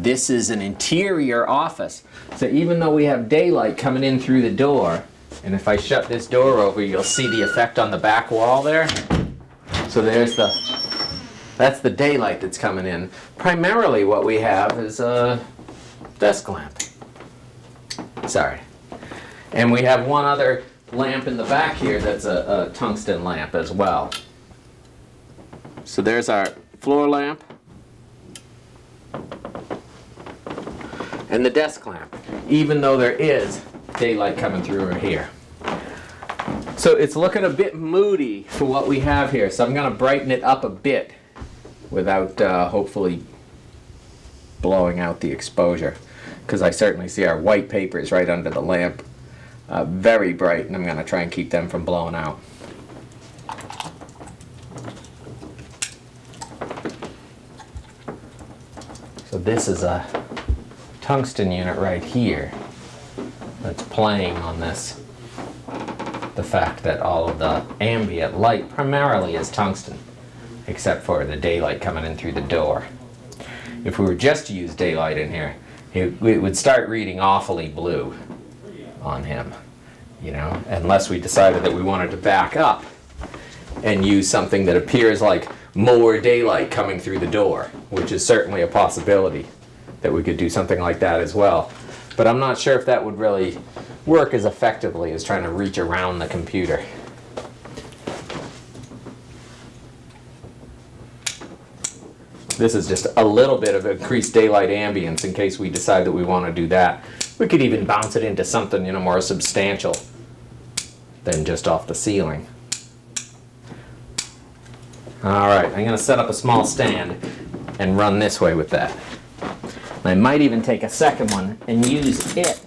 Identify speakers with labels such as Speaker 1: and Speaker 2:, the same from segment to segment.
Speaker 1: This is an interior office. So even though we have daylight coming in through the door, and if I shut this door over, you'll see the effect on the back wall there. So that's the daylight that's coming in. Primarily what we have is a desk lamp. Sorry. And we have one other lamp in the back here that's a tungsten lamp as well. So there's our floor lamp and the desk lamp, even though there is daylight coming through here. So it's looking a bit moody for what we have here, so I'm going to brighten it up a bit without hopefully blowing out the exposure, because I certainly see our white papers right under the lamp very bright, and I'm going to try and keep them from blowing out. So this is a tungsten unit right here that's playing on this, the fact that all of the ambient light primarily is tungsten, except for the daylight coming in through the door. If we were just to use daylight in here, it would start reading awfully blue on him, you know, unless we decided that we wanted to back up and use something that appears like more daylight coming through the door, which is certainly a possibility that we could do something like that as well. But I'm not sure if that would really work as effectively as trying to reach around the computer. This is just a little bit of increased daylight ambience in case we decide that we want to do that. We could even bounce it into something, you know, more substantial than just off the ceiling. Alright, I'm going to set up a small stand and run this way with that. I might even take a second one and use it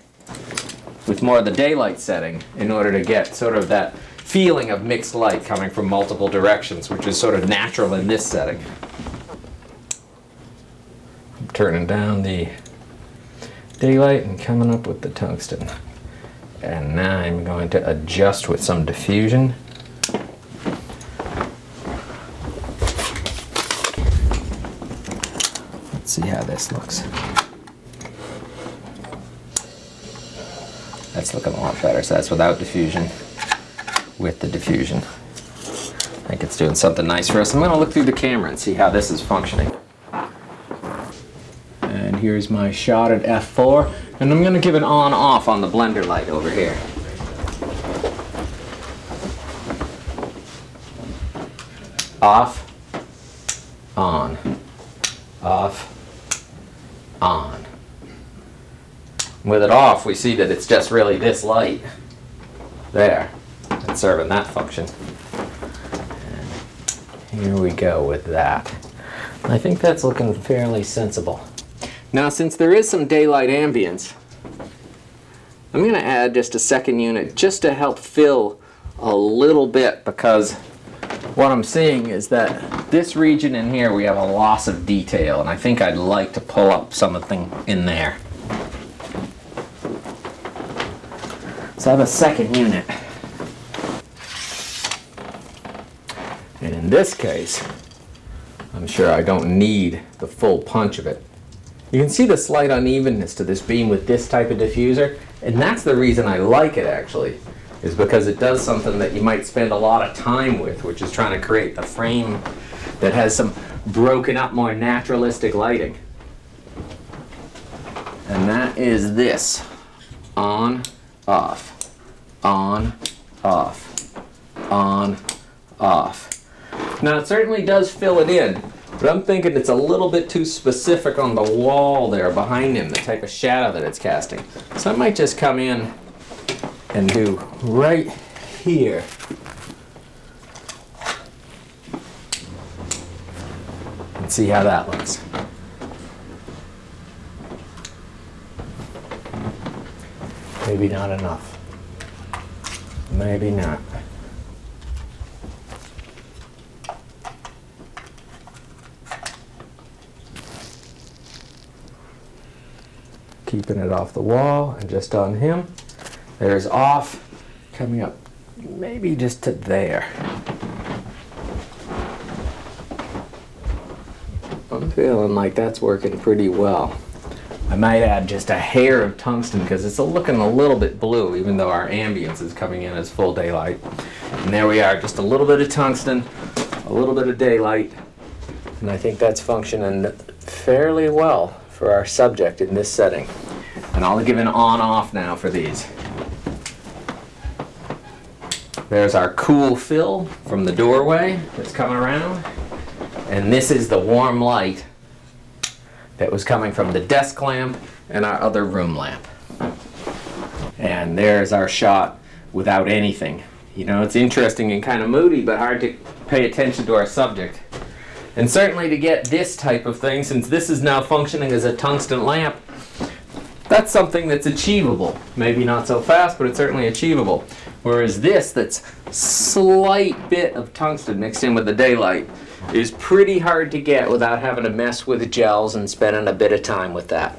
Speaker 1: with more of the daylight setting in order to get sort of that feeling of mixed light coming from multiple directions, which is sort of natural in this setting. I'm turning down the daylight and coming up with the tungsten. And now I'm going to adjust with some diffusion. Let's see how this looks. That's looking a lot better. So that's without diffusion. With the diffusion, I think it's doing something nice for us. I'm going to look through the camera and see how this is functioning. And here's my shot at f4, and I'm going to give an on-off on the blender light over here. Off, on, off, on. With it off, we see that it's just really this light there that's serving that function. And here we go with that. I think that's looking fairly sensible. Now, since there is some daylight ambience, I'm going to add just a second unit just to help fill a little bit, because what I'm seeing is that this region in here we have a loss of detail, and I think I'd like to pull up something in there. So I have a second unit. And in this case, I'm sure I don't need the full punch of it. You can see the slight unevenness to this beam with this type of diffuser, and that's the reason I like it actually, is because it does something that you might spend a lot of time with, which is trying to create a frame that has some broken up, more naturalistic lighting. And that is this. On, off, on, off, on, off. Now it certainly does fill it in, but I'm thinking it's a little bit too specific on the wall there behind him, the type of shadow that it's casting. So I might just come in and do right here. And see how that looks. Maybe not enough. Maybe not. Keeping it off the wall and just on him. There's off, coming up maybe just to there. Feeling like that's working pretty well. I might add just a hair of tungsten because it's looking a little bit blue, even though our ambience is coming in as full daylight. And there we are, just a little bit of tungsten, a little bit of daylight, and I think that's functioning fairly well for our subject in this setting. And I'll give an on-off now for these. There's our cool fill from the doorway that's coming around. And this is the warm light that was coming from the desk lamp and our other room lamp. And there's our shot without anything. You know, it's interesting and kind of moody, but hard to pay attention to our subject. And certainly to get this type of thing, since this is now functioning as a tungsten lamp, that's something that's achievable. Maybe not so fast, but it's certainly achievable. Whereas this, that's slight bit of tungsten mixed in with the daylight, is pretty hard to get without having to mess with the gels and spending a bit of time with that.